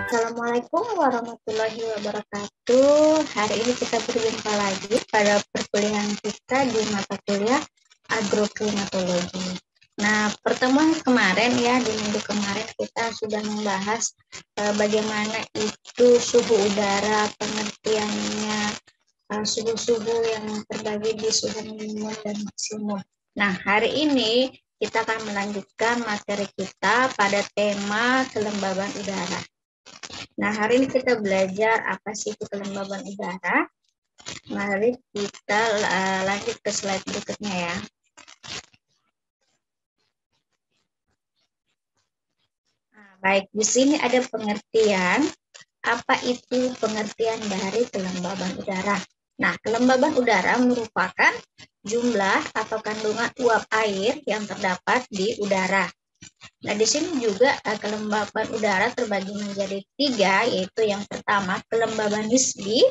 Assalamualaikum warahmatullahi wabarakatuh. Hari ini kita berjumpa lagi pada perkuliahan kita di mata kuliah agroklimatologi. Nah, pertemuan kemarin ya, di minggu kemarin kita sudah membahas bagaimana itu suhu udara, pengertiannya, suhu-suhu yang terbagi di suhu minimum dan maksimum. Nah, hari ini kita akan melanjutkan materi kita pada tema kelembaban udara. Nah, hari ini kita belajar apa sih itu kelembaban udara. Mari kita lanjut ke slide berikutnya ya. Nah, baik, di sini ada pengertian. Apa itu pengertian dari kelembaban udara? Nah, kelembaban udara merupakan jumlah atau kandungan uap air yang terdapat di udara. Nah, di sini juga kelembaban udara terbagi menjadi 3, yaitu yang pertama kelembaban nisbi,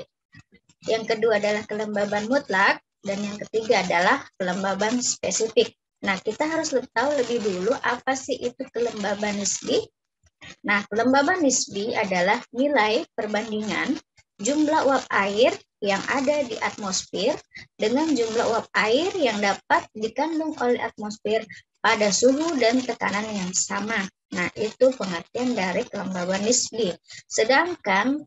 yang kedua adalah kelembaban mutlak, dan yang ketiga adalah kelembaban spesifik. Nah, kita harus tahu lebih dulu apa sih itu kelembaban nisbi. Nah, kelembaban nisbi adalah nilai perbandingan jumlah uap air yang ada di atmosfer dengan jumlah uap air yang dapat dikandung oleh atmosfer pada suhu dan tekanan yang sama. Nah, itu pengertian dari kelembaban nisbi. Sedangkan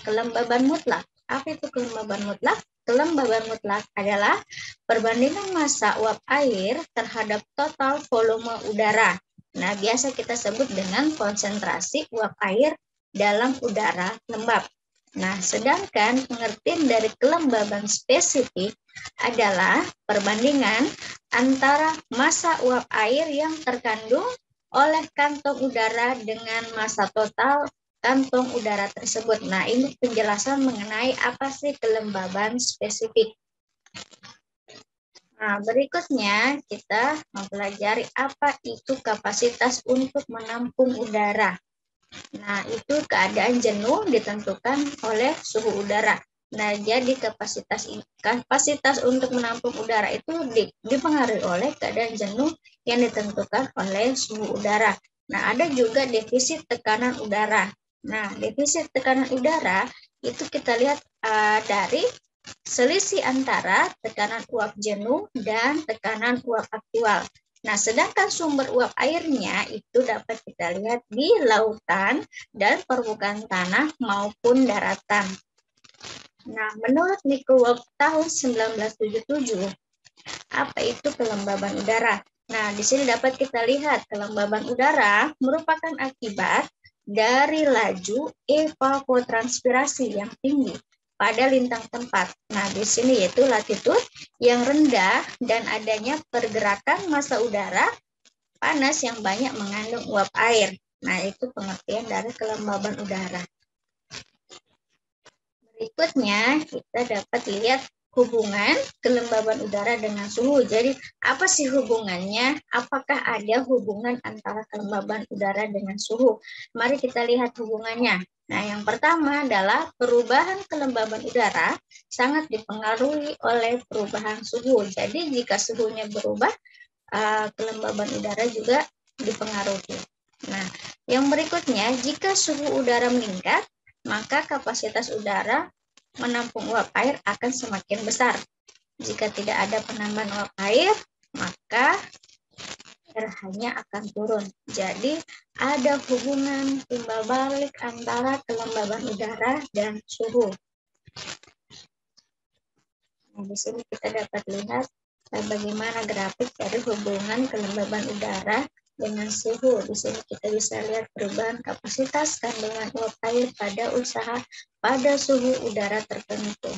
kelembaban mutlak, apa itu kelembaban mutlak? Kelembaban mutlak adalah perbandingan massa uap air terhadap total volume udara. Nah, biasa kita sebut dengan konsentrasi uap air dalam udara lembab. Nah, sedangkan pengertian dari kelembaban spesifik adalah perbandingan antara massa uap air yang terkandung oleh kantong udara dengan massa total kantong udara tersebut. Nah, ini penjelasan mengenai apa sih kelembaban spesifik. Nah, berikutnya kita mempelajari apa itu kapasitas untuk menampung udara. Nah, itu keadaan jenuh ditentukan oleh suhu udara. Nah, jadi kapasitas untuk menampung udara itu dipengaruhi oleh keadaan jenuh yang ditentukan oleh suhu udara. Nah, ada juga defisit tekanan udara. Nah, defisit tekanan udara itu kita lihat dari selisih antara tekanan uap jenuh dan tekanan uap aktual. Nah, sedangkan sumber uap airnya itu dapat kita lihat di lautan dan permukaan tanah maupun daratan. Nah, menurut Nico Wolf tahun 1977, apa itu kelembaban udara? Nah, di sini dapat kita lihat kelembaban udara merupakan akibat dari laju evapotranspirasi yang tinggi pada lintang tempat. Nah, di sini yaitu latitude yang rendah dan adanya pergerakan massa udara panas yang banyak mengandung uap air. Nah, itu pengertian dari kelembaban udara. Berikutnya, kita dapat lihat hubungan kelembaban udara dengan suhu. Jadi, apa sih hubungannya? Apakah ada hubungan antara kelembaban udara dengan suhu? Mari kita lihat hubungannya. Nah, yang pertama adalah perubahan kelembaban udara sangat dipengaruhi oleh perubahan suhu. Jadi, jika suhunya berubah, kelembaban udara juga dipengaruhi. Nah, yang berikutnya, jika suhu udara meningkat, maka kapasitas udara menampung uap air akan semakin besar. Jika tidak ada penambahan uap air, maka pH-nya akan turun. Jadi, ada hubungan timbal balik antara kelembaban udara dan suhu. Nah, di sini kita dapat lihat bagaimana grafik dari hubungan kelembaban udara dengan suhu. Di sini kita bisa lihat perubahan kapasitas kandungan uap air pada suhu udara tertentu.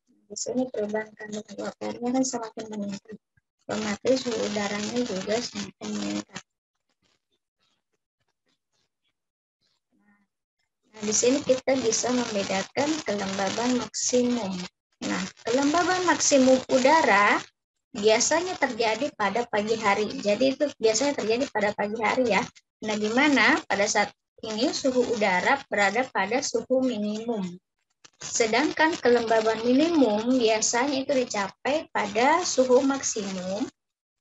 Di sini perubahan kandungan uap airnya kan semakin meningkat, otomatis suhu udaranya juga semakin meningkat. Nah, di sini kita bisa membedakan kelembaban maksimum. Nah, kelembaban maksimum udara biasanya terjadi pada pagi hari. Jadi itu biasanya terjadi pada pagi hari ya. Nah, di mana pada saat ini suhu udara berada pada suhu minimum. Sedangkan kelembaban minimum biasanya itu dicapai pada suhu maksimum,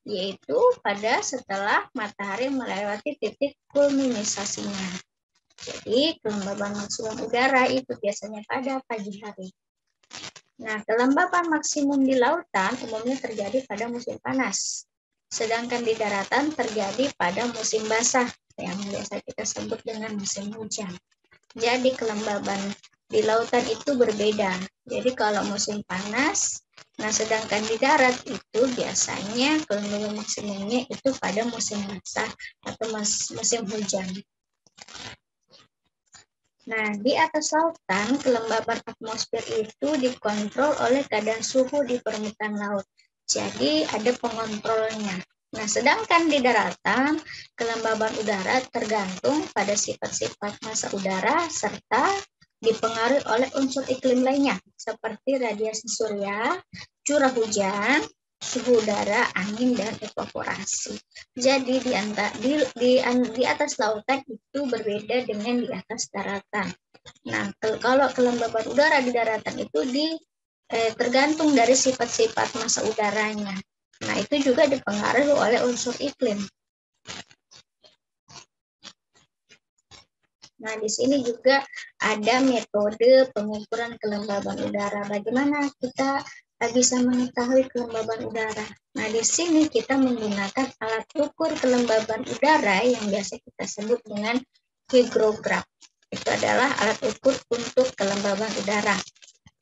yaitu pada setelah matahari melewati titik kulminasinya. Jadi kelembaban maksimum udara itu biasanya pada pagi hari. Nah, kelembaban maksimum di lautan umumnya terjadi pada musim panas. Sedangkan di daratan terjadi pada musim basah yang biasa kita sebut dengan musim hujan. Jadi kelembaban di lautan itu berbeda. Jadi kalau musim panas, nah sedangkan di darat itu biasanya kelembaban maksimumnya itu pada musim basah atau musim hujan. Nah, di atas lautan, kelembaban atmosfer itu dikontrol oleh keadaan suhu di permukaan laut. Jadi, ada pengontrolnya. Nah, sedangkan di daratan, kelembaban udara tergantung pada sifat-sifat massa udara serta dipengaruhi oleh unsur iklim lainnya, seperti radiasi surya, curah hujan, suhu udara, angin, dan evaporasi. Jadi di atas lautan itu berbeda dengan di atas daratan. Nah, kalau kelembaban udara di daratan itu tergantung dari sifat-sifat massa udaranya. Nah, itu juga dipengaruhi oleh unsur iklim. Nah, di sini juga ada metode pengukuran kelembaban udara. Bagaimana kita bisa mengetahui kelembaban udara? Nah, di sini kita menggunakan alat ukur kelembaban udara yang biasa kita sebut dengan hygrograph. Itu adalah alat ukur untuk kelembaban udara.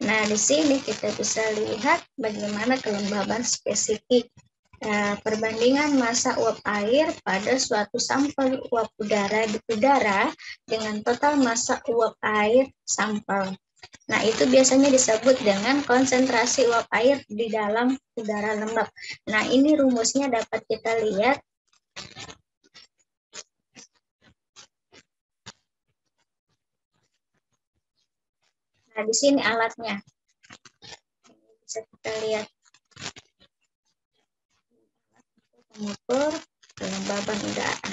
Nah, di sini kita bisa lihat bagaimana kelembaban spesifik. Perbandingan massa uap air pada suatu sampel uap udara di udara dengan total massa uap air sampel. Nah, itu biasanya disebut dengan konsentrasi uap air di dalam udara lembab. Nah, ini rumusnya dapat kita lihat. Nah, di sini alatnya. Bisa kita lihat. Pengukur kelembaban udara.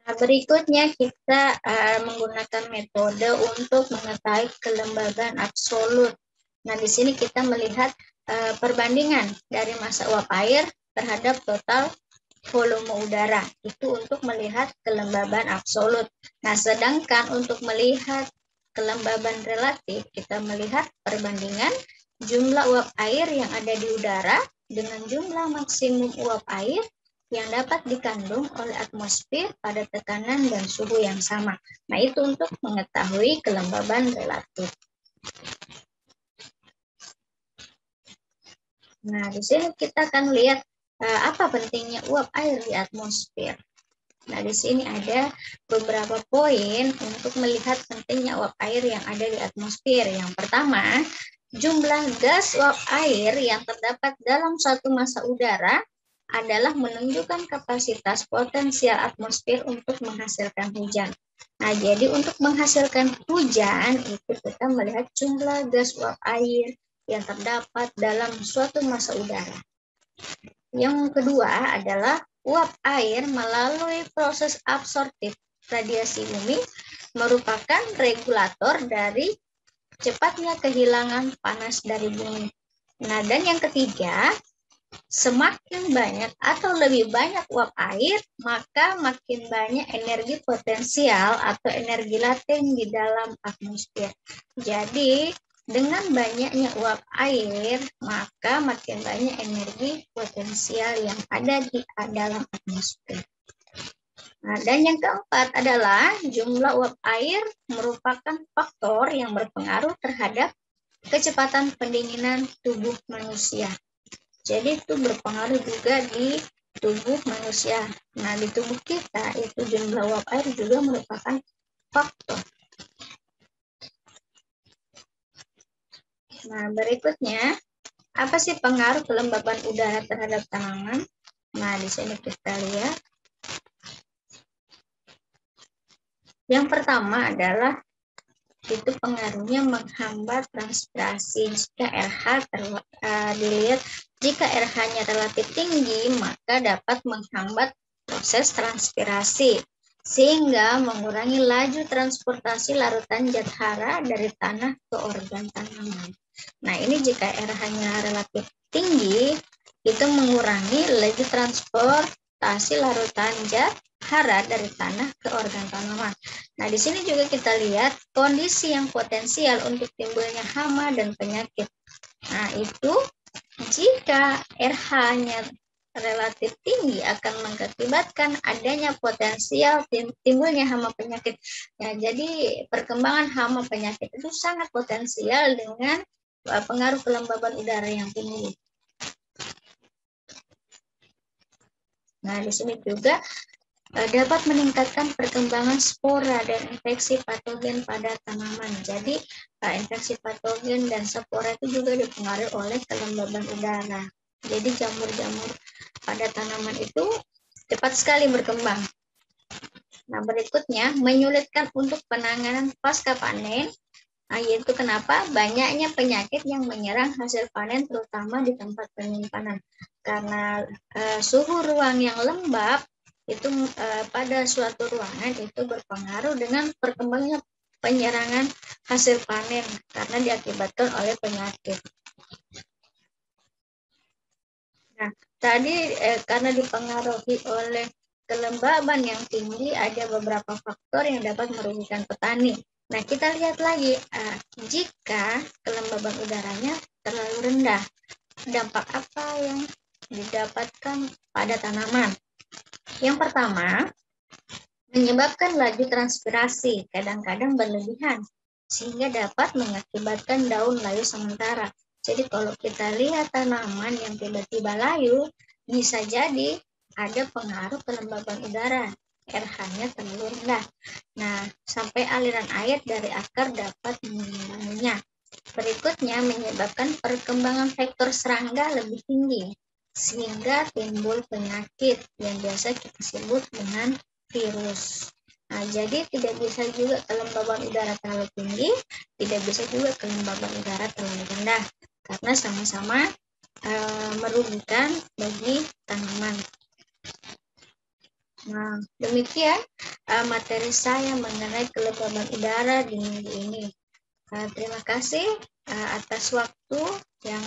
Nah, berikutnya kita menggunakan metode untuk mengetahui kelembaban absolut. Nah, di sini kita melihat perbandingan dari massa uap air terhadap total volume udara. Itu untuk melihat kelembaban absolut. Nah, sedangkan untuk melihat kelembaban relatif, kita melihat perbandingan jumlah uap air yang ada di udara dengan jumlah maksimum uap air yang dapat dikandung oleh atmosfer pada tekanan dan suhu yang sama. Nah, itu untuk mengetahui kelembaban relatif. Nah, di sini kita akan lihat apa pentingnya uap air di atmosfer. Nah, di sini ada beberapa poin untuk melihat pentingnya uap air yang ada di atmosfer. Yang pertama, jumlah gas uap air yang terdapat dalam suatu massa udara adalah menunjukkan kapasitas potensial atmosfer untuk menghasilkan hujan. Nah, jadi untuk menghasilkan hujan itu kita melihat jumlah gas uap air yang terdapat dalam suatu massa udara. Yang kedua adalah uap air melalui proses absorptif radiasi bumi merupakan regulator dari cepatnya kehilangan panas dari bumi. Nah, dan yang ketiga, semakin banyak atau lebih banyak uap air, maka makin banyak energi potensial atau energi laten di dalam atmosfer. Jadi, dengan banyaknya uap air, maka makin banyak energi potensial yang ada di dalam atmosfer. Nah, dan yang keempat adalah jumlah uap air merupakan faktor yang berpengaruh terhadap kecepatan pendinginan tubuh manusia. Jadi itu berpengaruh juga di tubuh manusia. Nah, di tubuh kita itu jumlah uap air juga merupakan faktor. Nah, berikutnya, apa sih pengaruh kelembaban udara terhadap tanaman? Nah, di sini kita lihat. Yang pertama adalah itu pengaruhnya menghambat transpirasi. Jika dilihat jika RH-nya relatif tinggi, maka dapat menghambat proses transpirasi sehingga mengurangi laju transportasi larutan zat hara dari tanah ke organ tanaman. Nah, ini jika RH-nya relatif tinggi, itu mengurangi laju transportasi larutan zat hara dari tanah ke organ tanaman. Nah, di sini juga kita lihat kondisi yang potensial untuk timbulnya hama dan penyakit. Nah, itu jika RH-nya relatif tinggi akan mengakibatkan adanya potensial timbulnya hama penyakit. Ya, jadi perkembangan hama penyakit itu sangat potensial dengan pengaruh kelembaban udara yang tinggi. Nah, di sini juga dapat meningkatkan perkembangan spora dan infeksi patogen pada tanaman. Jadi, infeksi patogen dan spora itu juga dipengaruhi oleh kelembaban udara. Jadi, jamur-jamur pada tanaman itu cepat sekali berkembang. Nah, berikutnya, menyulitkan untuk penanganan pasca panen, yaitu kenapa? Banyaknya penyakit yang menyerang hasil panen, terutama di tempat penyimpanan. Karena suhu ruang yang lembab, itu pada suatu ruangan itu berpengaruh dengan perkembangan penyerangan hasil panen karena diakibatkan oleh penyakit. Nah, tadi karena dipengaruhi oleh kelembaban yang tinggi, ada beberapa faktor yang dapat merugikan petani. Nah, kita lihat lagi, jika kelembaban udaranya terlalu rendah, dampak apa yang didapatkan pada tanaman? Yang pertama, menyebabkan laju transpirasi kadang-kadang berlebihan, sehingga dapat mengakibatkan daun layu sementara. Jadi kalau kita lihat tanaman yang tiba-tiba layu, bisa jadi ada pengaruh kelembaban udara, RH-nya terlalu rendah. Nah, sampai aliran air dari akar dapat mengimbanginya. Berikutnya, menyebabkan perkembangan vektor serangga lebih tinggi, sehingga timbul penyakit yang biasa kita sebut dengan virus. Nah, jadi tidak bisa juga kelembaban udara terlalu tinggi, tidak bisa juga kelembaban udara terlalu rendah, karena sama-sama merugikan bagi tanaman. Nah, demikian materi saya mengenai kelembaban udara di minggu ini. Terima kasih atas waktu yang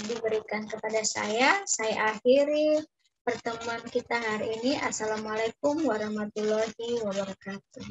diberikan kepada saya. Saya akhiri pertemuan kita hari ini. Assalamualaikum warahmatullahi wabarakatuh.